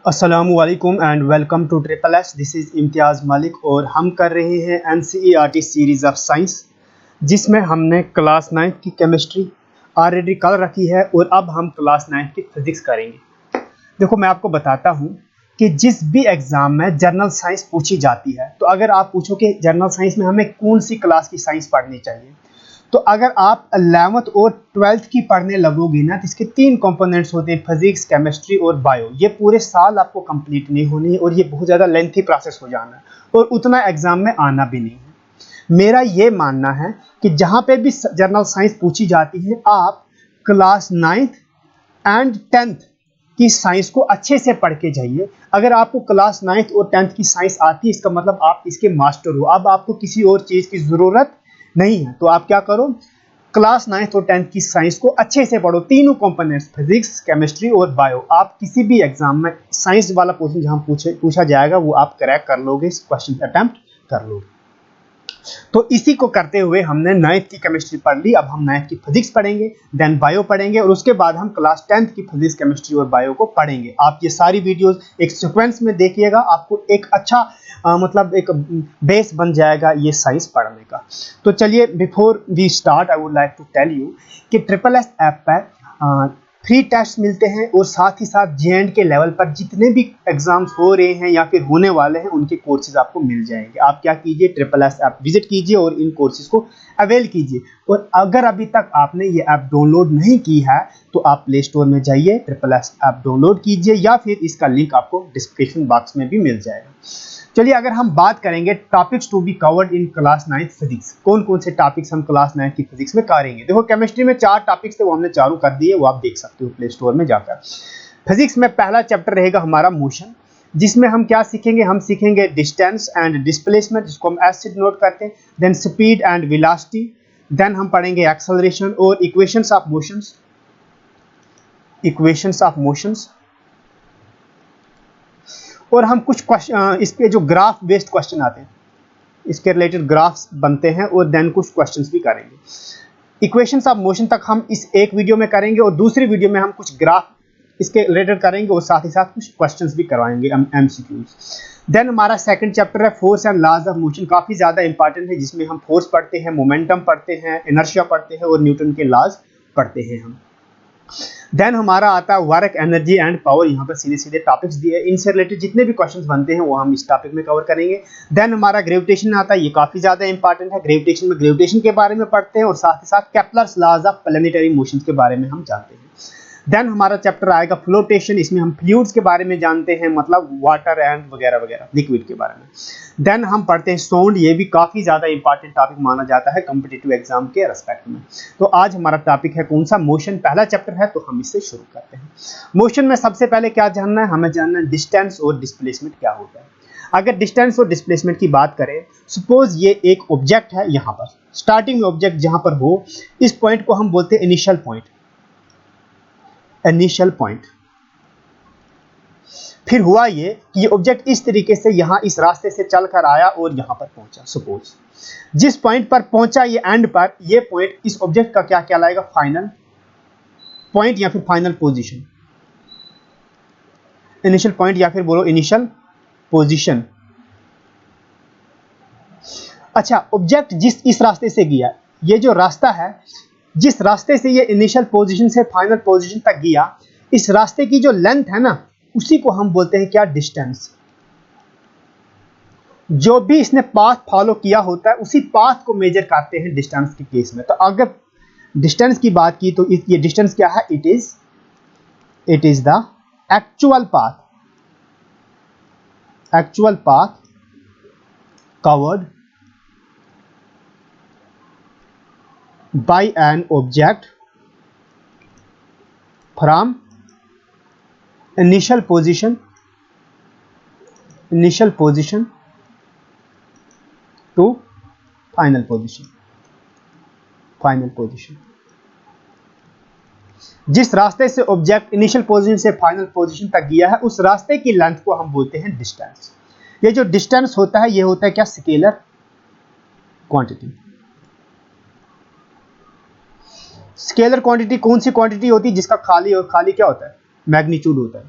अस्सलामुअलैकुम and welcome to triple S. This is Imtiaz Malik और हम कर रहे हैं NCERT सीरीज़ ऑफ साइंस, जिसमें हमने क्लास 9 की केमिस्ट्री ऑलरेडी कर रखी है और अब हम क्लास 9 की फिज़िक्स करेंगे। देखो, मैं आपको बताता हूँ कि जिस भी एग्ज़ाम में जनरल साइंस पूछी जाती है, तो अगर आप पूछो कि जनरल साइंस में हमें कौन सी क्लास की साइंस पढ़नी चाहिए, तो अगर आप 11th और 12th की पढ़ने लगोगे ना, तो इसके 3 कंपोनेंट्स होते हैं, फिजिक्स, केमिस्ट्री और बायो। ये पूरे साल आपको कंप्लीट नहीं होनी है और ये बहुत ज़्यादा लेंथी प्रोसेस हो जाना है और उतना एग्जाम में आना भी नहीं है। मेरा ये मानना है कि जहाँ पे भी जनरल साइंस पूछी जाती है, आप क्लास 9th एंड 10th की साइंस को अच्छे से पढ़ के जाइए। अगर आपको क्लास 9th और 10th की साइंस आती है, इसका मतलब आप इसके मास्टर हो। अब आपको किसी और चीज़ की ज़रूरत नहीं है, तो आप क्या करो, क्लास 9th और 10th की साइंस को अच्छे से पढ़ो। तीनों कंपोनेंट्स, फिजिक्स, केमिस्ट्री और बायो। आप किसी भी एग्जाम में साइंस वाला क्वेश्चन जहां पूछा जाएगा, वो आप क्रैक कर लोगे, क्वेश्चन अटेम्प्ट कर लोगे। तो इसी को करते हुए हमने 9th की केमिस्ट्री पढ़ ली। अब हम 9th की फिजिक्स पढ़ेंगे, देन बायो पढ़ेंगे और उसके बाद हम क्लास 10th की फिजिक्स, केमिस्ट्री और बायो को पढ़ेंगे। आप ये सारी वीडियोस एक सीक्वेंस में देखिएगा, आपको एक अच्छा मतलब एक बेस बन जाएगा ये साइंस पढ़ने का। तो चलिए, before we start I would like to tell you कि ट्रिपल एस ऐप पर फ्री टेस्ट मिलते हैं और साथ ही साथ JND के लेवल पर जितने भी एग्जाम्स हो रहे हैं या फिर होने वाले हैं, उनके कोर्सेज आपको मिल जाएंगे। आप क्या कीजिए, ट्रिपल एस ऐप विजिट कीजिए और इन कोर्सेज को अवेल कीजिए। और अगर अभी तक आपने ये ऐप डाउनलोड नहीं की है, तो आप प्ले स्टोर में जाइए, ट्रिपल एस ऐप डाउनलोड कीजिए या फिर इसका लिंक आपको डिस्क्रिप्शन बॉक्स में भी मिल जाएगा। चलिए, अगर हम बात करेंगे topics to be covered in class 9th physics, कौन कौन से टॉपिक्स हम क्लास 9th की फिजिक्स में करेंगे। देखो, केमिस्ट्री में 4 टॉपिक्स थे, वो हमने चारों कर दिए, वो आप देख सकते हो प्ले स्टोर में जाकर। फिजिक्स में पहला चैप्टर रहेगा हमारा मोशन, जिसमें हम क्या सीखेंगे, हम सीखेंगे डिस्टेंस एंड डिस्प्लेसमेंट, जिसको हम एस से डिनोट करते हैं, then speed and velocity, then हम पढ़ेंगे एक्सेलरेशन और इक्वेशंस ऑफ मोशंस, और हम कुछ क्वेश्चन, इसके जो ग्राफ बेस्ड क्वेश्चन आते हैं, इसके रिलेटेड ग्राफ्स बनते हैं और देन कुछ क्वेश्चंस भी करेंगे। इक्वेशंस ऑफ मोशन तक हम इस एक वीडियो में करेंगे और दूसरी वीडियो में हम कुछ ग्राफ इसके रिलेटेड करेंगे और साथ ही साथ कुछ क्वेश्चंस भी करवाएंगे, MCQs। देन हमारा सेकंड चैप्टर है force and laws of motion, काफ़ी ज़्यादा इंपॉर्टेंट है, जिसमें हम फोर्स पढ़ते हैं, मोमेंटम पढ़ते हैं, इनर्शिया पढ़ते हैं और न्यूटन के लॉज पढ़ते हैं हम। देन हमारा आता है वर्क, एनर्जी एंड पावर। यहाँ पर सीधे सीधे टॉपिक्स दिए, इनसे रिलेटेड जितने भी क्वेश्चंस बनते हैं वो हम इस टॉपिक में कवर करेंगे। देन हमारा ग्रेविटेशन आता है, ये काफ़ी ज़्यादा इंपॉर्टेंट है। ग्रेविटेशन में ग्रेविटेशन के बारे में पढ़ते हैं और साथ ही साथ Kepler's laws of planetary motions के बारे में हम जानते हैं। देन हमारा चैप्टर आएगा फ्लोटेशन, इसमें हम फ्लूइड्स के बारे में जानते हैं, मतलब वाटर एंड वगैरह वगैरह लिक्विड के बारे में। देन हम पढ़ते हैं साउंड, ये भी काफ़ी ज़्यादा इंपॉर्टेंट टॉपिक माना जाता है कॉम्पिटिटिव एग्जाम के रेस्पेक्ट में। तो आज हमारा टॉपिक है कौन सा, मोशन, पहला चैप्टर है, तो हम इससे शुरू करते हैं। मोशन में सबसे पहले क्या जानना है, हमें जानना है डिस्टेंस और डिस्प्लेसमेंट क्या होता है। अगर डिस्टेंस और डिस्प्लेसमेंट की बात करें, सपोज ये एक ऑब्जेक्ट है, यहाँ पर स्टार्टिंग में ऑब्जेक्ट जहाँ पर हो, इस पॉइंट को हम बोलते हैं इनिशियल पॉइंट, फिर हुआ ये कि ये ऑब्जेक्ट इस तरीके से यहाँ इस रास्ते से चलकर आया और यहाँ पर पहुंचा। सपोज जिस पॉइंट पर पहुंचा ये एंड पर, ये पॉइंट इस ऑब्जेक्ट का क्या कहलाएगा, फाइनल पॉइंट या फिर फाइनल पोजीशन, इनिशियल पॉइंट या फिर बोलो इनिशियल पोजीशन। अच्छा, ऑब्जेक्ट जिस इस रास्ते से गया, ये जो रास्ता है, जिस रास्ते से ये इनिशियल पोजीशन से फाइनल पोजीशन तक गया, इस रास्ते की जो लेंथ है ना, उसी को हम बोलते हैं क्या, डिस्टेंस। जो भी इसने पाथ फॉलो किया होता है, उसी पाथ को मेजर करते हैं डिस्टेंस के केस में। तो अगर डिस्टेंस की बात की तो ये डिस्टेंस क्या है, it is the actual path covered by an object from initial position to final position। जिस रास्ते से ऑब्जेक्ट इनिशियल पोजीशन से फाइनल पोजीशन तक गया है, उस रास्ते की लेंथ को हम बोलते हैं डिस्टेंस। ये जो डिस्टेंस होता है, ये होता है क्या, स्केलर क्वांटिटी। स्केलर क्वांटिटी कौन सी क्वांटिटी होती है, जिसका खाली और खाली क्या होता है, मैग्नीट्यूड होता है।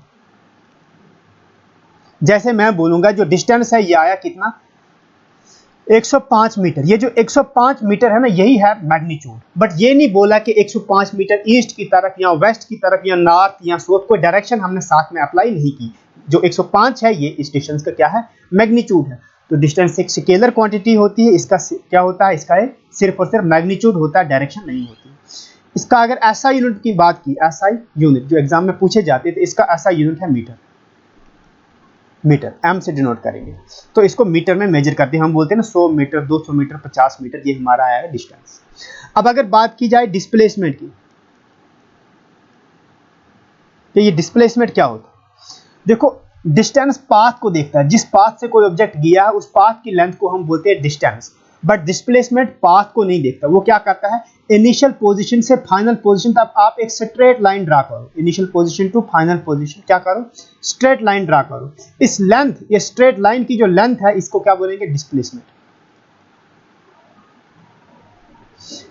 जैसे मैं बोलूंगा जो डिस्टेंस है ये आया कितना, 105 मीटर। ये जो 105 मीटर है ना, यही है मैग्नीट्यूड। बट ये नहीं बोला कि 105 मीटर ईस्ट की तरफ या वेस्ट की तरफ या नॉर्थ या साउथ, कोई डायरेक्शन हमने साथ में अप्लाई नहीं की। जो 105 है ये इस डिस्टेंस का क्या है, मैग्नीट्यूड है। तो डिस्टेंस एक स्केलर क्वांटिटी होती है, इसका क्या होता है, इसका सिर्फ और सिर्फ मैग्नीट्यूड होता है, डायरेक्शन नहीं होती। इसका अगर एसआई यूनिट की बात की, एसआई यूनिट जो एग्जाम में पूछे जाते थे, इसका एसआई यूनिट है मीटर। मीटर एम से डिनोट करेंगे, तो इसको मीटर में मेजर करते हैं। हम बोलते हैं ना 100 मीटर, 200 मीटर, 50 मीटर, ये हमारा आया है डिस्टेंस। अब अगर बात की जाए डिस्प्लेसमेंट की, तो ये डिस्प्लेसमेंट क्या होता है, देखो डिस्टेंस पाथ को देखता है, जिस पाथ से कोई ऑब्जेक्ट गया है उस पाथ की लेंथ को हम बोलते हैं डिस्टेंस। बट डिस्प्लेसमेंट पाथ को नहीं देखता, वो क्या करता है, इनिशियल पोजीशन से फाइनल पोजीशन तक आप एक स्ट्रेट लाइन ड्रा करो, initial position to final position क्या करो, स्ट्रेट लाइन ड्रा करो। इस लेंथ, ये स्ट्रेट लाइन की जो लेंथ है, इसको क्या बोलेंगे, डिस्प्लेसमेंट।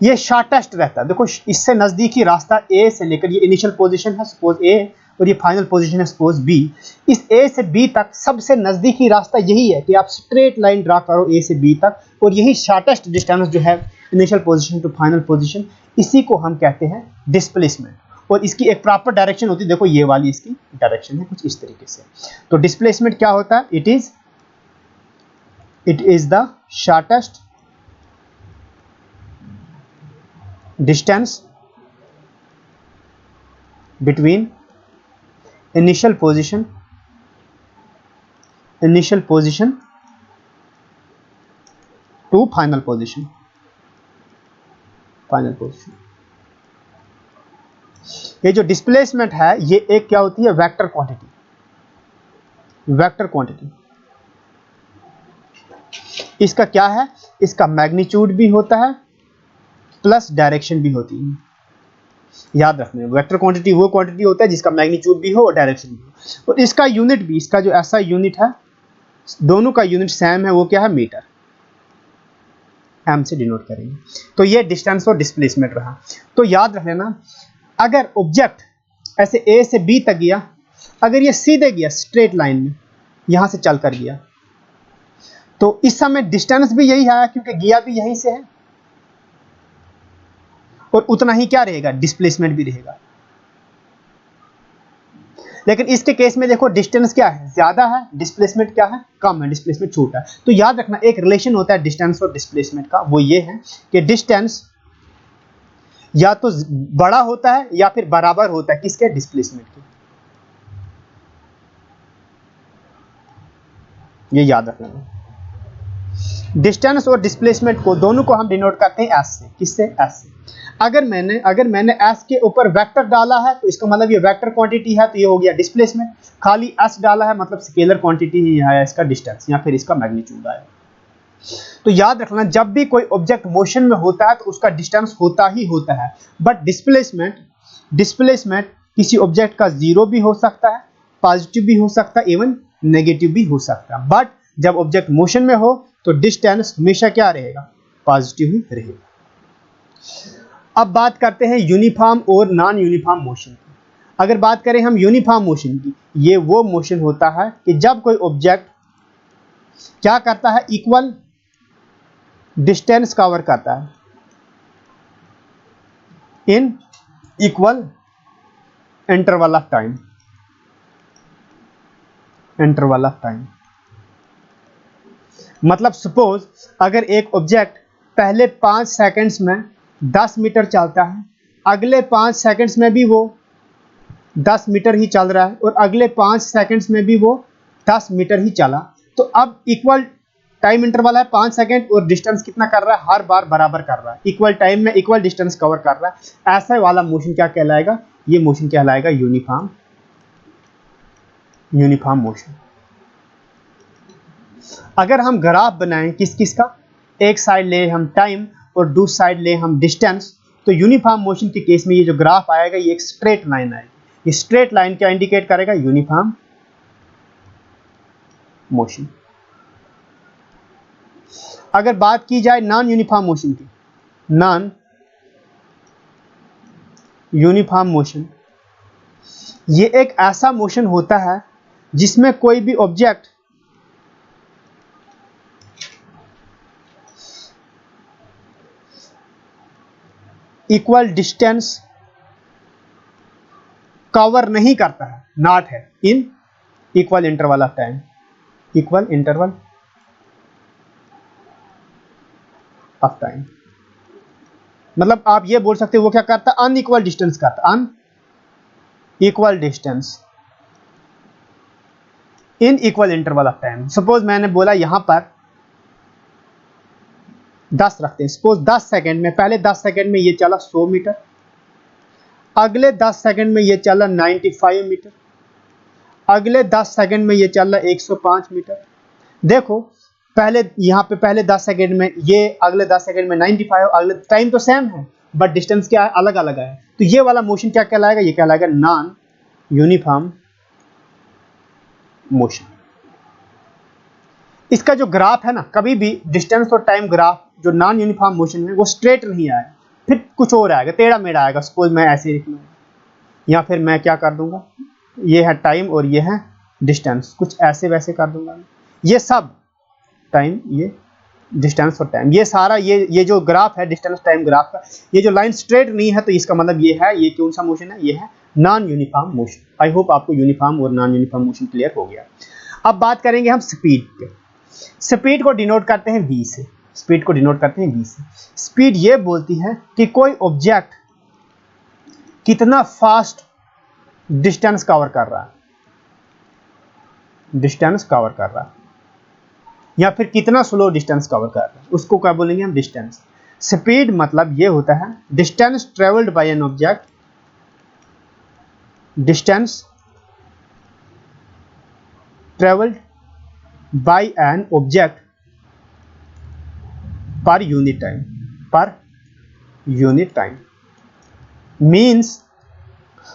ये शॉर्टेस्ट रहता है, देखो इससे नजदीकी रास्ता ए से लेकर, ये इनिशियल पोजीशन है सपोज ए और ये फाइनल पोजीशन है सपोज बी, इस ए से बी तक सबसे नजदीकी रास्ता यही है कि आप स्ट्रेट लाइन ड्रा करो ए से बी तक, और यही शॉर्टेस्ट डिस्टेंस जो है initial position to final position, इसी को हम कहते हैं डिस्प्लेसमेंट। और इसकी एक प्रॉपर डायरेक्शन होती है, देखो ये वाली इसकी डायरेक्शन है कुछ इस तरीके से। तो डिस्प्लेसमेंट क्या होता है, it is the shortest distance between initial position to final position। ये जो डिस्प्लेसमेंट है ये एक क्या होती है, वेक्टर क्वांटिटी। इसका क्या है, इसका मैग्नीट्यूड भी होता है प्लस डायरेक्शन भी होती है। याद रखना, वेक्टर क्वांटिटी वो क्वांटिटी होता है जिसका मैग्नीट्यूड भी हो और डायरेक्शन भी हो। और इसका यूनिट भी, इसका जो ऐसा यूनिट है, दोनों का यूनिट सेम है, वो क्या है, मीटर, एम से डिनोट करेंगे। तो ये डिस्टेंस और डिस्प्लेसमेंट रहा। तो याद रख लेना, अगर ऑब्जेक्ट ऐसे ए से बी तक गया, अगर ये सीधे गया स्ट्रेट लाइन में, यहां से चलकर गया, तो इस समय डिस्टेंस भी यही है क्योंकि गया भी यहीं से है, और उतना ही क्या रहेगा, डिस्प्लेसमेंट भी रहेगा। लेकिन इसके केस में देखो डिस्टेंस क्या है, ज्यादा है, डिस्प्लेसमेंट क्या है, कम है, डिस्प्लेसमेंट छोटा है। तो याद रखना एक रिलेशन होता है डिस्टेंस और डिस्प्लेसमेंट का, वो ये है कि डिस्टेंस या तो बड़ा होता है या फिर बराबर होता है किसके, डिस्प्लेसमेंट के। ये याद रखना, डिस्टेंस और डिस्प्लेसमेंट को दोनों को हम डिनोट करते हैं एस से। किससे, एस से। अगर मैंने एस के ऊपर वेक्टर डाला है तो इसका मतलब ये वेक्टर क्वांटिटी है, तो ये हो गया डिस्प्लेसमेंट। खाली एस डाला है मतलब स्केलर क्वांटिटी ही है, इसका डिस्टेंस या फिर इसका मैग्नीट्यूड आया। तो याद रखना, जब भी कोई ऑब्जेक्ट मोशन में होता है तो उसका डिस्टेंस होता ही होता है। बट डिस्प्लेसमेंट किसी ऑब्जेक्ट का जीरो भी हो सकता है, पॉजिटिव भी हो सकता है, इवन नेगेटिव भी हो सकता है। बट जब ऑब्जेक्ट मोशन में हो तो डिस्टेंस हमेशा क्या रहेगा, पॉजिटिव ही रहेगा। अब बात करते हैं यूनिफॉर्म और नॉन यूनिफॉर्म मोशन की। अगर बात करें हम यूनिफॉर्म मोशन की, ये वो मोशन होता है कि जब कोई ऑब्जेक्ट क्या करता है, इक्वल डिस्टेंस कवर करता है in equal interval of time. मतलब सपोज अगर एक ऑब्जेक्ट पहले 5 सेकंड्स में 10 मीटर चलता है, अगले 5 सेकंड्स में भी वो 10 मीटर ही चल रहा है, और अगले 5 सेकंड्स में भी वो 10 मीटर ही चला, तो अब इक्वल टाइम इंटरवल है 5 सेकंड, और डिस्टेंस कितना कर रहा है, हर बार बराबर कर रहा है, इक्वल टाइम में इक्वल डिस्टेंस कवर कर रहा है। ऐसा वाला मोशन क्या कहलाएगा, ये मोशन कहलाएगा यूनिफॉर्म मोशन। अगर हम ग्राफ बनाएं किस किस का, एक साइड ले हम टाइम और दूसरी साइड ले हम डिस्टेंस, तो यूनिफॉर्म मोशन के केस में ये जो ग्राफ आएगा ये एक स्ट्रेट लाइन आएगी। ये स्ट्रेट लाइन क्या इंडिकेट करेगा, यूनिफॉर्म मोशन। अगर बात की जाए नॉन यूनिफॉर्म मोशन की, नॉन यूनिफॉर्म मोशन ये एक ऐसा मोशन होता है जिसमें कोई भी ऑब्जेक्ट इक्वल डिस्टेंस कवर नहीं करता है, नॉट है in equal interval of time, equal interval of time. मतलब आप ये बोल सकते हो वो क्या करता है, अनइक्वल डिस्टेंस करता, unequal distance in equal interval of time. Suppose मैंने बोला यहां पर 10 रखते हैं, सपोज 10 सेकंड में, पहले 10 सेकंड में ये चला 100 मीटर, अगले 10 सेकंड में ये चला 95 मीटर, अगले 10 सेकंड में ये चला 105 मीटर। देखो पहले यहाँ पे पहले 10 सेकंड में ये, अगले 10 सेकंड में 95, अगले टाइम तो सेम है बट डिस्टेंस क्या है, अलग अलग है। तो ये वाला मोशन क्या कहलाएगा, ये कहलाएगा नॉन यूनिफॉर्म मोशन। इसका जो ग्राफ है ना, कभी भी डिस्टेंस और टाइम ग्राफ जो नॉन यूनिफॉर्म मोशन है वो स्ट्रेट नहीं आएगा, फिर कुछ और आएगा, टेढ़ा मेढ़ा आएगा। सपोज मैं ऐसे लिख लूँ या फिर मैं क्या कर दूंगा, ये है टाइम और ये है डिस्टेंस, कुछ ऐसे वैसे कर दूंगा। ये सब टाइम, ये डिस्टेंस और टाइम, ये सारा ये जो ग्राफ है डिस्टेंस टाइम ग्राफ का, ये जो लाइन स्ट्रेट नहीं है तो इसका मतलब ये है, ये कौन सा मोशन है, ये है non uniform motion. I hope आपको यूनिफॉर्म और नॉन यूनिफॉर्म मोशन क्लियर हो गया। अब बात करेंगे हम स्पीड पे। स्पीड को डिनोट करते हैं v से, स्पीड को डिनोट करते हैं v से। स्पीड ये बोलती है कि कोई ऑब्जेक्ट कितना फास्ट डिस्टेंस कवर कर रहा है, डिस्टेंस कवर कर रहा है, या फिर कितना स्लो डिस्टेंस कवर कर रहा है, उसको क्या बोलेंगे हम, डिस्टेंस। स्पीड मतलब ये होता है distance travelled by an object, distance travelled by an object per unit time, per unit time. Means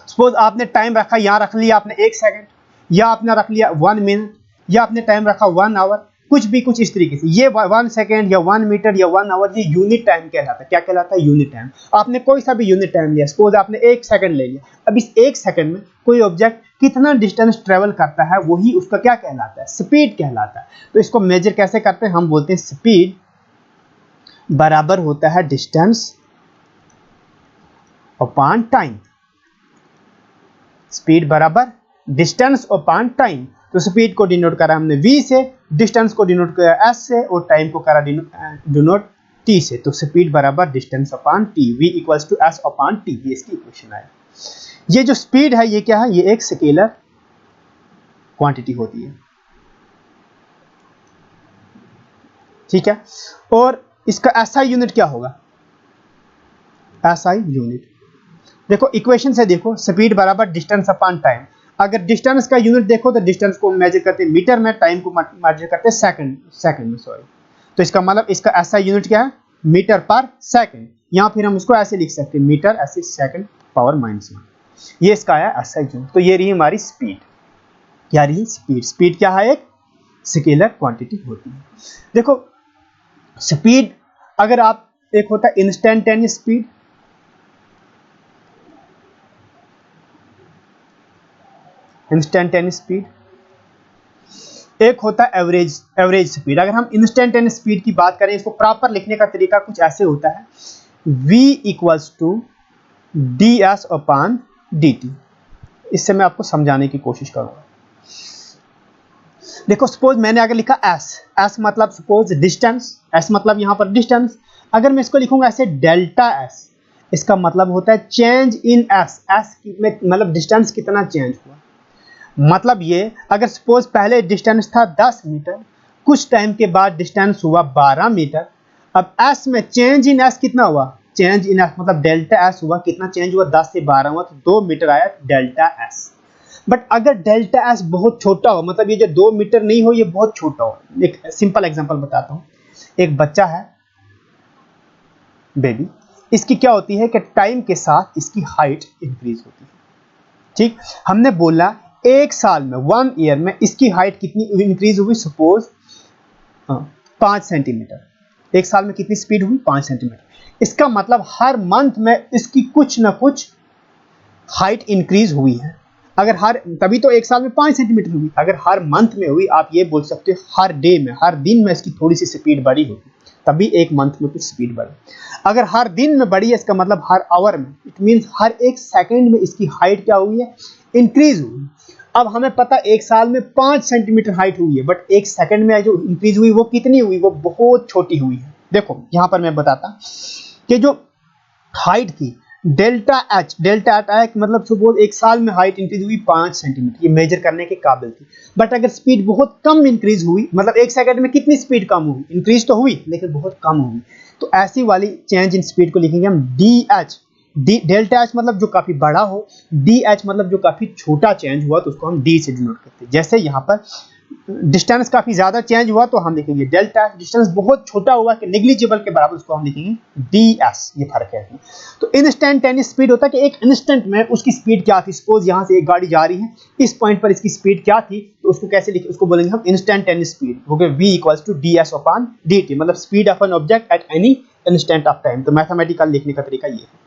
suppose आपने टाइम रखा, यहां रख लिया आपने 1 सेकंड, या आपने रख लिया 1 मिनट, या आपने टाइम रखा 1 आवर, कुछ भी कुछ इस तरीके से। ये 1 सेकंड या 1 मीटर या 1 आवर, ये यूनिट टाइम कहलाता है। क्या कहलाता है, यूनिट टाइम। आपने कोई सा भी यूनिट टाइम लिया, सपोज आपने 1 सेकंड ले लिया, अब इस 1 सेकंड में कोई ऑब्जेक्ट कितना डिस्टेंस ट्रेवल करता है, वही उसका क्या कहलाता है, स्पीड कहलाता है। तो इसको मेजर कैसे करते हैं, हम बोलते हैं स्पीड बराबर होता है डिस्टेंस अपॉन टाइम। स्पीड बराबर डिस्टेंस अपॉन टाइम। तो स्पीड को डिनोट करा हमने v से, डिस्टेंस को डिनोट करा s से, और टाइम को करा डिनोट t से। तो स्पीड बराबर distance upon t, v equals to s upon t, ये इसकी इक्वेशन है। ये जो स्पीड है ये क्या है, ये एक स्केलर क्वांटिटी होती है, ठीक है। और इसका SI यूनिट क्या होगा, SI यूनिट देखो इक्वेशन से, देखो स्पीड बराबर डिस्टेंस अपॉन टाइम। अगर डिस्टेंस का यूनिट देखो तो डिस्टेंस को मेजर करते हैं मीटर में, टाइम को मेजर करते हैं सेकंड में, सॉरी। तो इसका मतलब इसका SI यूनिट क्या है, मीटर पर सेकंड, या फिर हम उसको ऐसे लिख सकते हैं मीटर ऐसे सेकंड पावर -1, ये इसका आया SI यूनिट। तो ये रही हमारी स्पीड, क्या रही स्पीड। स्पीड क्या है, एक स्केलर क्वांटिटी होती है। देखो स्पीड, अगर आप, एक होता है इंस्टेंटेनियस स्पीड, इंस्टेंटेनियस स्पीड, एक होता है एवरेज स्पीड। अगर हम इंस्टेंटेनियस स्पीड की बात करें, इसको प्रॉपर लिखने का तरीका कुछ ऐसे होता है, v equals to ds upon dt। इससे मैं आपको समझाने की कोशिश करूंगा। देखो सपोज मैंने अगर लिखा s मतलब सपोज डिस्टेंस, s मतलब यहां पर डिस्टेंस। अगर मैं इसको लिखूंगा ऐसे डेल्टा s, इसका मतलब होता है चेंज इन s में मतलब डिस्टेंस कितना चेंज हुआ। मतलब ये, अगर सपोज पहले डिस्टेंस था 10 मीटर, कुछ टाइम के बाद डिस्टेंस हुआ 12 मीटर, अब s में चेंज इन s कितना हुआ, चेंज इन s मतलब डेल्टा s हुआ, कितना चेंज हुआ, 10 से 12 हुआ, तो 2 मीटर आया डेल्टा s। बट अगर डेल्टा s बहुत छोटा हो, मतलब ये जो 2 मीटर नहीं हो, ये बहुत छोटा हो। एक सिंपल एग्जांपल बताता हूँ। एक बच्चा है, बेबी, इसकी क्या होती है कि टाइम के साथ इसकी हाइट इंक्रीज होती है, ठीक। हमने बोला 1 साल में, 1 ईयर में इसकी हाइट कितनी इंक्रीज हुई, सपोज 5 सेंटीमीटर। 1 साल में कितनी स्पीड हुई, 5 सेंटीमीटर। इसका मतलब हर मंथ में इसकी कुछ ना कुछ हाइट इंक्रीज हुई है। अगर हर, तभी तो एक साल में 5 सेंटीमीटर हुई। अगर हर मंथ में हुई, आप ये बोल सकते हो हर डे में, हर दिन में इसकी थोड़ी सी स्पीड बढ़ी होगी, तभी एक मंथ में कुछ स्पीड बढ़ी। अगर हर दिन में बढ़ी है, इसका मतलब हर आवर में, इट मीन्स हर एक सेकेंड में इसकी हाइट क्या हुई है, इंक्रीज हुई। अब हमें पता एक साल में 5 सेंटीमीटर हाइट हुई है, बट एक सेकंड में जो इंक्रीज हुई वो कितनी हुई, वो बहुत छोटी हुई है। देखो यहां पर मैं बताता कि जो हाइट थी डेल्टा एच, डेल्टा एच मतलब सपोज एक साल में हाइट इंक्रीज हुई 5 सेंटीमीटर, ये मेजर करने के काबिल थी। बट अगर स्पीड बहुत कम इंक्रीज हुई, मतलब एक सेकंड में कितनी स्पीड कम हुई, इंक्रीज तो हुई लेकिन बहुत कम हुई, तो ऐसी वाली चेंज इन स्पीड को लिखेंगे हम D H. D, delta H मतलब जो काफी बड़ा हो, डी एच मतलब जो काफी छोटा चेंज हुआ, तो उसको हम डी से डिनोट करते हैं। जैसे यहाँ पर डिस्टेंस काफी ज्यादा चेंज हुआ तो हम लिखेंगे डेल्टा, डिस्टेंस बहुत छोटा हुआ कि नेग्लिजिबल के बराबर, उसको हम लिखेंगे डी एस। ये फर्क है। तो इंस्टेंटेनियस स्पीड होता है कि एक इंस्टेंट में उसकी स्पीड क्या थी। सपोज यहाँ से एक गाड़ी जा रही है, इस पॉइंट पर इसकी स्पीड क्या थी, तो उसको कैसे लिखे, उसको बोलेंगे हम instantaneous speed, okay, v equals to d s upon d t, मतलब speed of an object at any instant of time. तो मैथमेटिकल लिखने का तरीका ये है।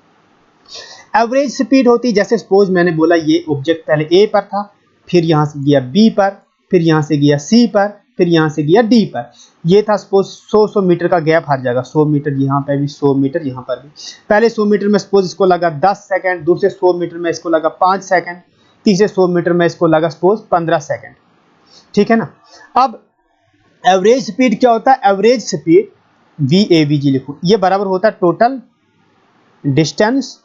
एवरेज स्पीड होती है, जैसे सपोज मैंने बोला ये ऑब्जेक्ट पहले ए पर था, फिर यहाँ से गया बी पर, फिर यहाँ से गया सी पर, फिर यहाँ से गया डी पर। ये था सपोज 100 मीटर का गैप हर जगह, 100 मीटर यहाँ पे भी, 100 मीटर यहाँ पर भी। पहले 100 मीटर में सपोज इसको लगा 10 सेकंड, दूसरे 100 मीटर में इसको लगा 5 सेकंड, तीसरे 100 मीटर में इसको लगा सपोज 15 सेकंड। ठीक है ना। अब एवरेज स्पीड क्या होता है, average speed V A V जी लिखो, ये बराबर होता है total distance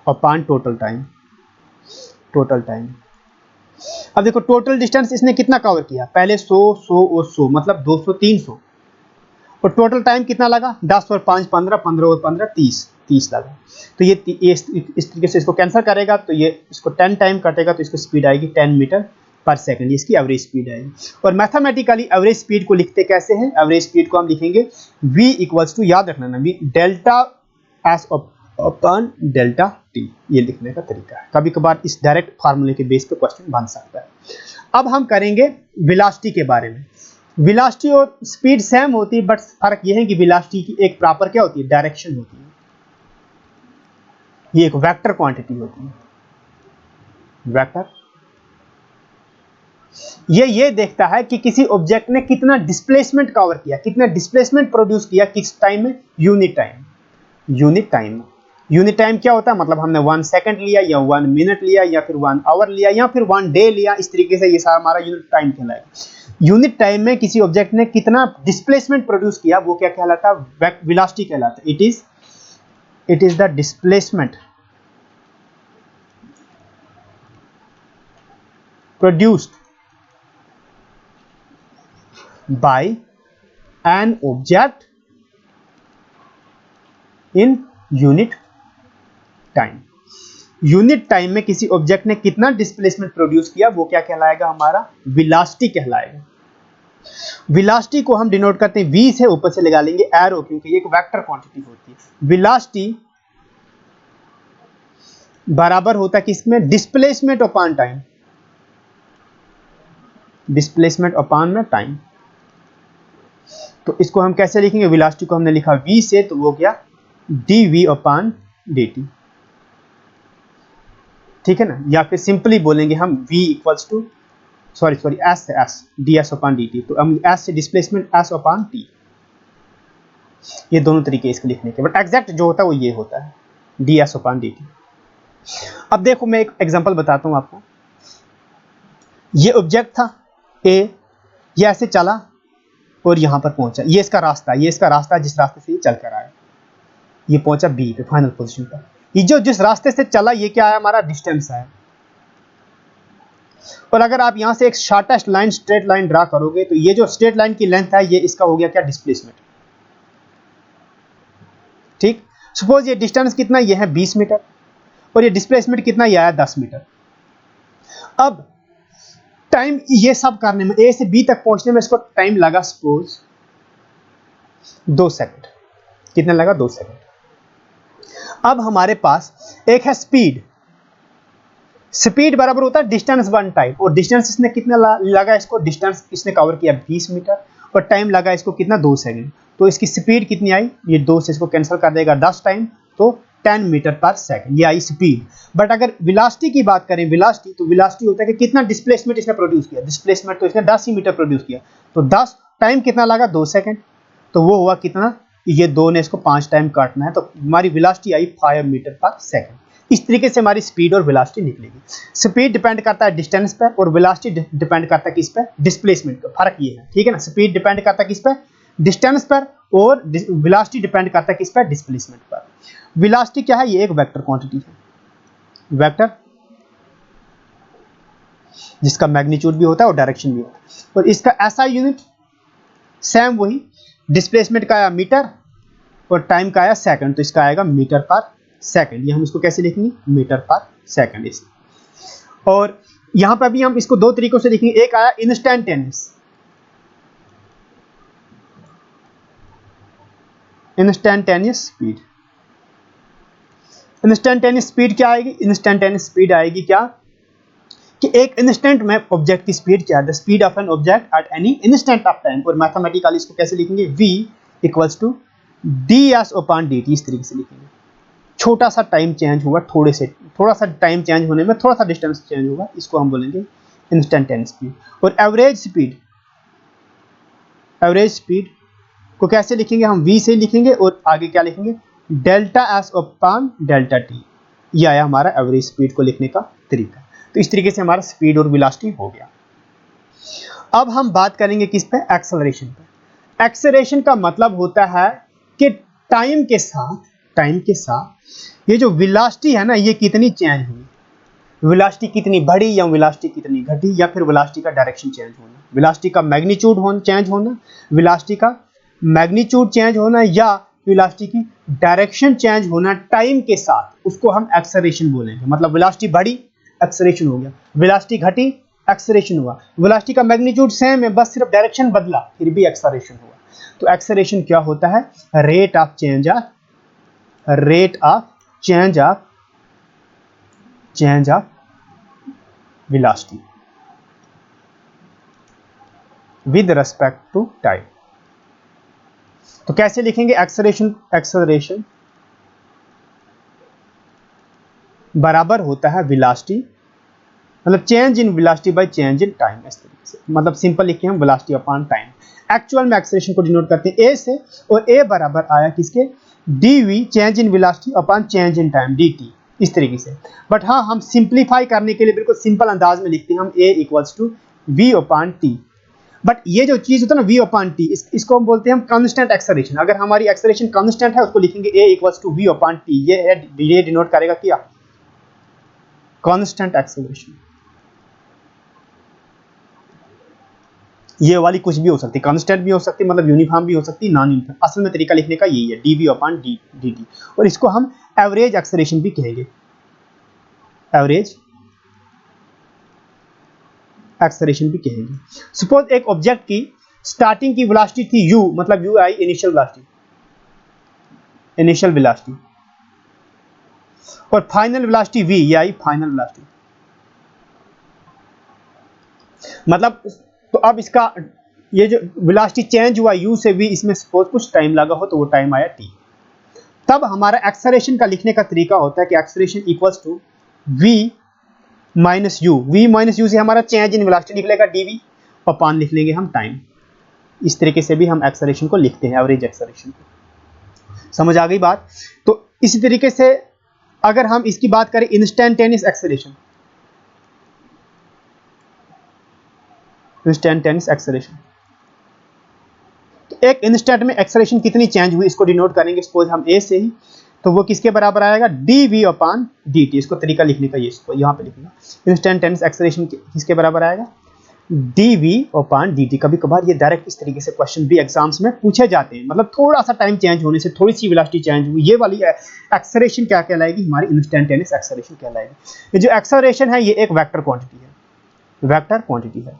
upon total time, total time. अब देखो टोटल डिस्टेंस इसने कितना कवर किया, पहले 100 100 और 100 मतलब 200 300, और टोटल टाइम कितना लगा, 10 और 5 15, 15 और 15 30 लगा। तो ये इस तरीके से इसको कैंसिल करेगा, तो ये इसको 10 टाइम कटेगा, तो इसकी स्पीड आएगी 10 मीटर पर सेकंड, इसकी एवरेज स्पीड आएगी। और मैथमेटिकली एवरेज स्पीड को लिखते कैसे हैं, एवरेज स्पीड को हम लिखेंगे v इक्वल्स टू, याद रखना ना, v delta S upon delta T, ये लिखने का तरीका है। कभी कभार इस डायरेक्ट फार्मूले के बेस पे क्वेश्चन बन सकता है। अब हम करेंगे वेलोसिटी के बारे में। वेलोसिटी और स्पीड सेम होती है, बट फर्क यह है कि वेलोसिटी की एक प्रॉपर क्या होती है, डायरेक्शन होती है, ये एक वेक्टर क्वांटिटी होती है, वेक्टर। ये देखता है कि किसी ऑब्जेक्ट ने कितना डिस्प्लेसमेंट कवर किया, कितना डिस्प्लेसमेंट प्रोड्यूस किया, किस टाइम में, unit time, unit time. Unit time क्या होता है, मतलब हमने 1 सेकंड लिया या 1 मिनट लिया या फिर 1 आवर लिया या फिर 1 डे लिया, इस तरीके से ये सारा हमारा यूनिट टाइम कहलाएगा। यूनिट टाइम में किसी ऑब्जेक्ट ने कितना डिस्प्लेसमेंट प्रोड्यूस किया, वो क्या कहलाता है, वेलोसिटी कहलाता है। It is the displacement produced by an object in unit time. Unit time में किसी ऑब्जेक्ट ने कितना डिस्प्लेसमेंट प्रोड्यूस किया, वो क्या कहलाएगा, हमारा वेलोसिटी कहलाएगा। वेलोसिटी को हम डिनोट करते हैं v से, ऊपर से लगा लेंगे एरो, क्योंकि ये एक वेक्टर क्वांटिटी होती है। वेलोसिटी बराबर होता है किसमें, displacement upon time, displacement upon में टाइम। तो इसको हम कैसे लिखेंगे, वेलोसिटी को हमने लिखा v से, तो वो क्या, dv अपॉन dt, ठीक है ना। या फिर सिंपली बोलेंगे हम v equals to, sorry s ds upon dt, तो हम s से डिस्प्लेसमेंट s अपॉन t, ये दोनों तरीके इसके लिखने के, बट एग्जैक्ट जो होता है वो ये होता है, ds अपॉन dt। अब देखो मैं एक एग्जांपल बताता हूं आपको। ये ऑब्जेक्ट था a, ये ऐसे चला और यहां पर पहुंचा, ये इसका रास्ता जिस रास्ते से ये चल कर आया, ये पहुंचा b पे, फाइनल पोजीशन पर। ये जो जिस रास्ते से चला, ये क्या है, हमारा डिस्टेंस है। और अगर आप यहां से एक shortest line, straight line draw करोगे, तो ये जो स्ट्रेट लाइन की लेंथ है, ये इसका हो गया क्या, डिस्प्लेसमेंट। ठीक, सपोज ये डिस्टेंस कितना, ये है 20 मीटर, और ये डिस्प्लेसमेंट कितना, ये आया 10 मीटर। अब टाइम ये सब करने में, ए से बी तक पहुंचने में इसको टाइम लगा सपोज 2 सेकंड। कितना लगा, 2 सेकंड। अब हमारे पास एक है स्पीड, स्पीड बराबर होता है डिस्टेंस 1 टाइम, और डिस्टेंस इसने कितना लगा, इसको डिस्टेंस इसने कवर किया 20 मीटर, और टाइम लगा इसको कितना, 2 सेकंड। तो इसकी स्पीड कितनी आई, ये 2 से इसको कैंसिल कर देगा 10 टाइम, तो 10 मीटर पर सेकंड, ये आई स्पीड। बट अगर वेलोसिटी की बात करें, वेलोसिटी, तो वेलोसिटी होता है कि कितना डिस्प्लेसमेंट इसने प्रोड्यूस किया। डिस्प्लेसमेंट तो इसने 10 ही मीटर प्रोड्यूस किया, तो 10 टाइम कितना लगा, 2 सेकंड, तो वो हुआ कितना, ये 2 ने इसको 5 टाइम काटना है, तो हमारी वेलोसिटी आई 5 मीटर पर सेकंड। इस तरीके से हमारी स्पीड और वेलोसिटी निकलेगी। स्पीड डिपेंड करता है डिस्टेंस पर और वेलोसिटी डिपेंड करता है किस पर, डिस्प्लेसमेंट पर। फर्क ये है, ठीक है ना। स्पीड डिपेंड करता है किस पर, डिस्टेंस पर, और वेलोसिटी डिपेंड करता है किस पर, डिस्प्लेसमेंट पर। वेलोसिटी क्या है, ये एक वेक्टर क्वांटिटी है, वेक्टर जिसका मैग्नीट्यूड भी होता है और डायरेक्शन भी होता है। और इसका ऐसा यूनिट सेम वही, डिस्प्लेसमेंट का आया मीटर और टाइम का आया सेकंड, तो इसका आएगा मीटर पर सेकंड। ये हम इसको कैसे लिखेंगे, मीटर पर सेकंड। इस और यहां पर भी हम इसको दो तरीकों से लिखेंगे। एक आया instantaneous, instantaneous speed. Instantaneous speed क्या आएगी, इंस्टेंटेनियस स्पीड आएगी क्या, कि एक इंस्टेंट में ऑब्जेक्ट की स्पीड क्या है, the speed of an object at any instant of time. और मैथमेटिकली इसको कैसे लिखेंगे, v इक्वल्स टू ds/dt, इस तरीके से लिखेंगे। छोटा सा टाइम चेंज होगा, थोड़ा सा टाइम चेंज होने में थोड़ा सा डिस्टेंस चेंज होगा, इसको हम बोलेंगे इंस्टेंटेनियस स्पीड। और एवरेज स्पीड, एवरेज स्पीड को कैसे लिखेंगे, हम v से लिखेंगे और आगे क्या लिखेंगे, delta s upon delta t। ये आया हमारा एवरेज स्पीड को लिखने का तरीका। तो इस तरीके से हमारा स्पीड और वेलोसिटी हो गया। अब हम बात करेंगे किस पे, एक्सेलरेशन पे। एक्सेलरेशन का मतलब होता है कि टाइम के साथ ये जो वेलोसिटी है ना, ये कितनी चेंज हुई, वेलोसिटी कितनी बढ़ी या वेलोसिटी कितनी घटी, या फिर वेलोसिटी का डायरेक्शन चेंज होना, वेलोसिटी का मैग्नीट्यूड चेंज होना, वेलोसिटी का मैग्नीट्यूड चेंज होना, या वेलोसिटी की डायरेक्शन चेंज होना टाइम के साथ, उसको हम एक्सेलरेशन बोलेंगे। मतलब वेलोसिटी बढ़ी, एक्सेलरेशन हो गया, वेलोसिटी घटी, एक्सेलरेशन हुआ, वेलोसिटी का मैग्नीट्यूड सेम है, बस सिर्फ डायरेक्शन बदला, फिर भी एक्सेलरेशन हुआ। तो एक्सेलरेशन क्या होता है, rate of change of velocity with respect to time. तो कैसे लिखेंगे, एक्सेलरेशन बराबर होता है वेलोसिटी, मतलब change in velocity by change in time. इस तरीके से मतलब सिंपल लिखे हम वेलोसिटी अपॉन टाइम। एक्चुअल में एक्सेलरेशन को डिनोट करते हैं ए से, और ए बराबर आया किसके, dv change in velocity upon change in time dt, इस तरीके से। बट हाँ, हम सिंप्लीफाई करने के लिए बिल्कुल सिंपल अंदाज में लिखते हैं हम a equals to v upon t. But ये जो चीज होता है ना v अपॉन टी, इसको हम बोलते हैं हम कांस्टेंट एक्सेलरेशन। अगर हमारी एक्सेलरेशन कांस्टेंट है, उसको लिखेंगे a equals to v upon t. ये डिनोट करेगा क्या, कांस्टेंट एक्सेलरेशन। ये वाली कुछ भी हो सकती, कांस्टेंट भी हो सकती, मतलब यूनिफॉर्म भी हो सकती, नॉन यूनिफॉर्म। असल में तरीका लिखने का यही है, dv अपॉन dt। और इसको हम एवरेज एक्सेलरेशन भी कहेंगे, एवरेज एक्सेलरेशन भी कहेंगे। सपोज एक ऑब्जेक्ट की स्टार्टिंग की वेलोसिटी थी u, मतलब u आई इनिशियल वेलोसिटी, और फाइनल वेलोसिटी v, ये आई फाइनल वेलोसिटी। मतलब तो अब इसका ये जो वेलोसिटी चेंज हुआ u से v, इसमें सपोज कुछ टाइम लगा हो, तो वो टाइम आया t। तब हमारा एक्सेलरेशन का लिखने का तरीका होता है कि acceleration equals to v minus u से हमारा चेंज इन वेलोसिटी निकलेगा dv, अपॉन लिख लेंगे हम टाइम। इस तरीके से भी हम एक्सेलरेशन को लिखते हैं, एवरेज एक्सेलरेशन को। समझ आ गई बात। तो इसी तरीके से अगर हम इसकी बात करें इंस्टेंटेनियस एक्सेलरेशन, तो एक इंस्टेंट में एक्सेलरेशन कितनी चेंज हुई, इसको डिनोट करेंगे सपोज हम a से ही, तो वो किसके बराबर आएगा, dv अपॉन dt। इसको तरीका लिखने का ये, इसको यहाँ पे लिखूंगा, इंस्टेंटेनियस एक्सेलरेशन किसके बराबर आएगा, dv अपॉन dt। कभी कभार ये डायरेक्ट इस तरीके से क्वेश्चन भी एग्जाम्स में पूछे जाते हैं, मतलब थोड़ा सा टाइम चेंज होने से थोड़ी सी वेलोसिटी चेंज हुई, ये वाली एक्सेलरेशन क्या कहलाएगी, हमारी इंस्टेंटेनियस एक्सेलरेशन कहलाएगी। ये जो एक्सेलरेशन है, ये एक वेक्टर क्वांटिटी है,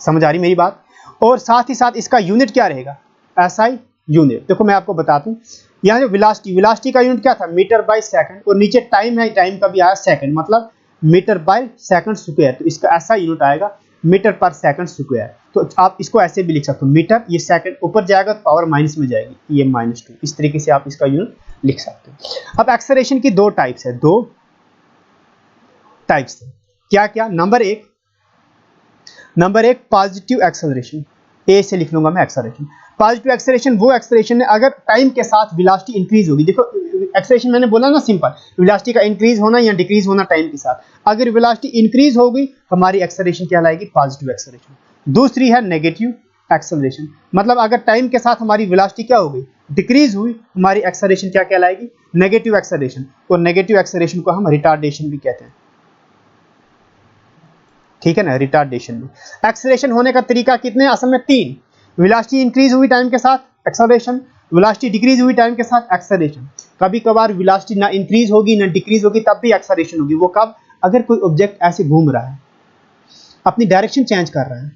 समझ आ रही मेरी बात। और साथ ही साथ इसका यूनिट क्या रहेगा, SI यूनिट। देखो मैं आपको बता दूं, यहाँ जो वेलोसिटी का यूनिट क्या था, मीटर बाय सेकंड, और नीचे टाइम है, टाइम का भी आया सेकंड, मतलब मीटर बाय सेकंड स्क्वायर। तो इसका SI यूनिट आएगा मीटर पर सेकंड स्क्वायर। तो आप इसको ऐसे भी लिख सकते हो, मीटर, ये सेकंड ऊपर जाएगा तो पावर माइनस में जाएगी, ये -2, इस तरीके से आप इसका यूनिट लिख सकते हो। अब एक्सेलरेशन की दो टाइप्स है, दो टाइप्स है, क्या क्या? नंबर एक पॉजिटिव एक्सेलरेशन, ए से लिख लूंगा मैं एक्सेलरेशन। पॉजिटिव एक्सेलरेशन वो एक्सेलरेशन है अगर टाइम के साथ वेलोसिटी इंक्रीज होगी। देखो एक्सेलरेशन मैंने बोला ना सिंपल, वेलोसिटी का इंक्रीज होना या डिक्रीज होना टाइम के साथ। अगर वेलोसिटी इंक्रीज होगी हमारी एक्सेलरेशन कहलाएगी पॉजिटिव एक्सेलरेशन। दूसरी है नेगेटिव एक्सेलरेशन, मतलब अगर टाइम के साथ हमारी वेलोसिटी क्या हो गई, डिक्रीज हुई, हमारी एक्सेलरेशन क्या कहलाएगी, नेगेटिव एक्सेलरेशन। और नेगेटिव एक्सेलरेशन को हम रिटार्डेशन भी कहते हैं, ठीक है ना, रिटार्डेशन में। एक्सेलरेशन होने का तरीका कितने, असल में 3। वेलोसिटी इंक्रीज हुई टाइम के साथ एक्सेलरेशन, वेलोसिटी डिक्रीज हुई टाइम के साथ एक्सेलरेशन। कभी कभार वेलोसिटी ना इंक्रीज होगी ना डिक्रीज होगी तब भी एक्सेलरेशन होगी। वो कब, अगर कोई ऑब्जेक्ट ऐसे घूम रहा है, अपनी डायरेक्शन चेंज कर रहा है,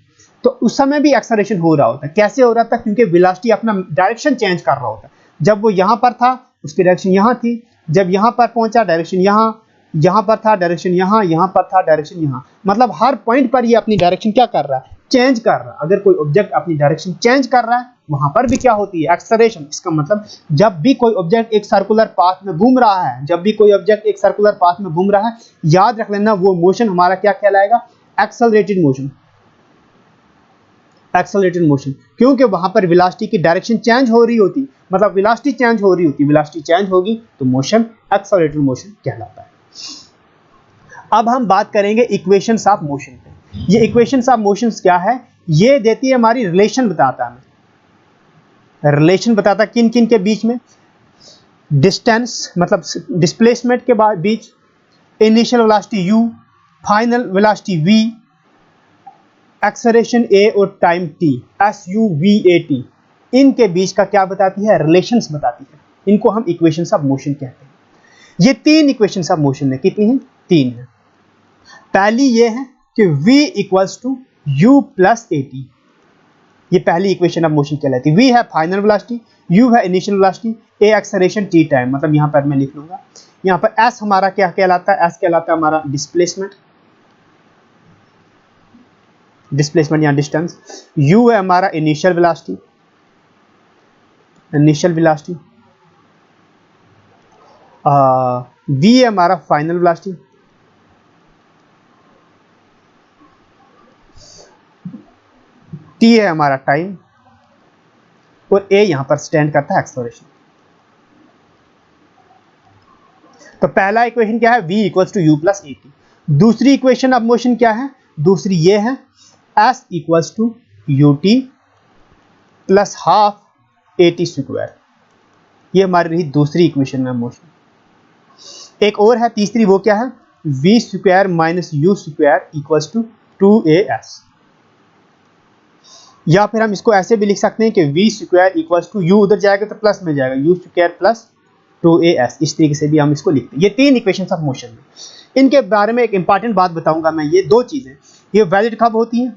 तो उस समय भी एक्सेलरेशन हो रहा होता है। कैसे हो रहा था, क्योंकि वेलोसिटी अपना डायरेक्शन चेंज कर रहा होता है। जब वो यहाँ पर था उसकी डायरेक्शन यहाँ थी, जब यहाँ पर पहुंचा डायरेक्शन यहाँ, यहाँ पर था डायरेक्शन यहाँ पर था डायरेक्शन यहाँ। मतलब हर पॉइंट पर ये अपनी डायरेक्शन क्या कर रहा है, चेंज कर रहा है। अगर कोई ऑब्जेक्ट अपनी डायरेक्शन चेंज कर रहा है वहां पर भी क्या होती है, एक्सेलरेशन। इसका मतलब जब भी कोई ऑब्जेक्ट एक सर्कुलर पाथ में घूम रहा है, जब भी कोई ऑब्जेक्ट एक सर्कुलर पाथ में घूम रहा है, याद रख लेना वो मोशन हमारा क्या कहलाएगा, एक्सेलरेटेड मोशन। एक्सेलरेटेड मोशन, क्योंकि वहां पर वेलोसिटी की डायरेक्शन चेंज हो रही होती, मतलब वेलोसिटी चेंज हो रही होती, वेलोसिटी चेंज होगी तो मोशन एक्सेलरेटेड मोशन कहलाता है। अब हम बात करेंगे इक्वेशंस ऑफ मोशन पे। ये इक्वेशंस ऑफ मोशंस क्या है, ये देती है हमारी रिलेशन, बताता है हमें रिलेशन, बताता है किन किन के बीच में, डिस्टेंस मतलब डिस्प्लेसमेंट के बाद बीच, initial velocity u, final velocity v, acceleration a और टाइम t, SUVAT, इनके बीच का क्या बताती है, रिलेशंस बताती है। इनको हम इक्वेशंस ऑफ मोशन कहते हैं। ये 3 इक्वेशंस ऑफ मोशन है, कितनी हैं, 3 है। पहली ये है कि v equals to u plus at, ये पहली इक्वेशन ऑफ मोशन कहलाती है। v है फाइनल वेलोसिटी, u है initial velocity, a acceleration, t time. मतलब यहां पर मैं लिख लूंगा, यहां पर s हमारा क्या कहलाता है, s कहलाता है हमारा डिस्प्लेसमेंट, डिस्प्लेसमेंट या डिस्टेंस। u है हमारा initial velocity, initial velocity. v है हमारा फाइनल वेलोसिटी, t है हमारा टाइम, और a यहां पर स्टैंड करता है एक्सेलरेशन। तो पहला इक्वेशन क्या है, v equals to u plus at। दूसरी इक्वेशन ऑफ मोशन क्या है, दूसरी ये है s equals to ut plus half at square. ये हमारी रही दूसरी इक्वेशन ऑफ मोशन। एक और है तीसरी, वो क्या है, v square minus u square equals to 2as। या फिर हम इसको ऐसे भी लिख सकते हैं कि v square equals to, u उधर जाएगा तो प्लस में जाएगा, u स्क्वायर प्लस 2as। इस तरीके से भी हम इसको लिखते हैं। ये 3 इक्वेशंस ऑफ मोशन में। इनके बारे में एक इंपॉर्टेंट बात बताऊंगा मैं, ये 2 चीजें, ये वैलिड कब होती है,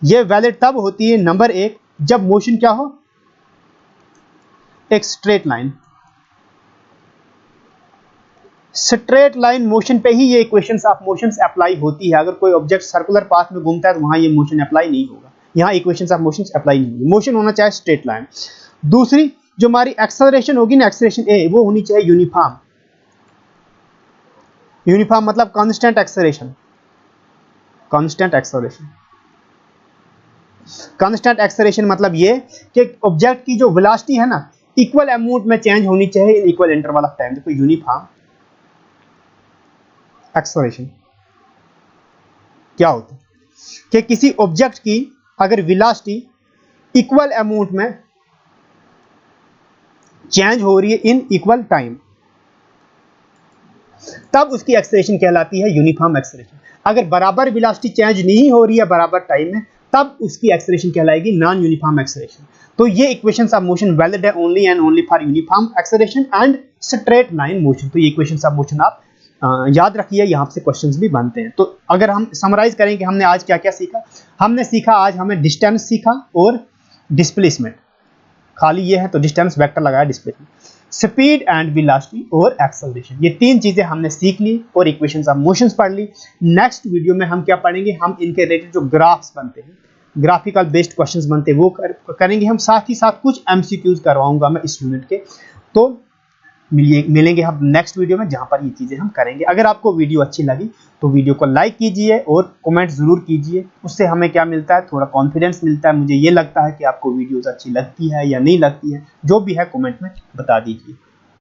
ये वैलिड तब होती है, नंबर 1, जब मोशन क्या हो, एक straight line, straight line motion पे ही ये इक्वेशंस ऑफ मोशंस अप्लाई होती है। अगर कोई ऑब्जेक्ट सर्कुलर पाथ में घूमता है तो वहां ये मोशन अप्लाई नहीं होगा, यहां इक्वेशंस ऑफ मोशंस अप्लाई नहीं होगी। मोशन होना चाहिए स्ट्रेट लाइन। दूसरी जो हमारी एक्सेलरेशन होगी ना, एक्सेलरेशन ए, वो होनी चाहिए यूनिफॉर्म। यूनिफॉर्म मतलब constant acceleration, constant acceleration. Constant acceleration मतलब ये कि ऑब्जेक्ट की जो वेलोसिटी है ना, इक्वल अमाउंट में चेंज होनी चाहिए in equal interval of time. देखो यूनिफॉर्म एक्सेलरेशन क्या होता है कि किसी ऑब्जेक्ट की अगर वेलोसिटी इक्वल अमाउंट में चेंज हो रही है इन इक्वल टाइम, तब उसकी एक्सेलरेशन कहलाती है यूनिफॉर्म एक्सेलरेशन। अगर बराबर वेलोसिटी चेंज नहीं हो रही है बराबर टाइम में, तब उसकी एक्सेलरेशन कहलाएगी नॉन यूनिफॉर्म एक्सेलरेशन। तो ये इक्वेशंस ऑफ मोशन वैलिड है only and only for uniform acceleration and straight line motion. तो ये इक्वेशंस ऑफ मोशन आप याद रखिए, यहाँ से क्वेश्चंस भी बनते हैं। तो अगर हम समराइज करें कि हमने आज क्या क्या सीखा, हमने सीखा आज हमें डिस्टेंस सीखा और डिस्प्लेसमेंट, खाली ये है तो डिस्टेंस वेक्टर लगाया डिस्प्लेसमेंट स्पीड एंड वेलोसिटी और एक्सेलरेशन, ये तीन चीजें हमने सीख ली और इक्वेशंस ऑफ मोशंस पढ़ ली। नेक्स्ट वीडियो में हम क्या पढ़ेंगे, हम इनके रिलेटेड जो ग्राफ्स बनते हैं, ग्राफिकल बेस्ड क्वेश्चंस बनते हैं वो करेंगे हम, साथ ही साथ कुछ एमसीक्यूज करवाऊंगा मैं इस यूनिट के। तो मिलेंगे हम नेक्स्ट वीडियो में जहां पर ये चीजें हम करेंगे। अगर आपको वीडियो अच्छी लगी तो वीडियो को लाइक कीजिए और कमेंट जरूर कीजिए, उससे हमें क्या मिलता है, थोड़ा कॉन्फिडेंस मिलता है। मुझे ये लगता है कि आपको वीडियोस अच्छी लगती है या नहीं लगती है, जो भी है कमेंट में बता दीजिए।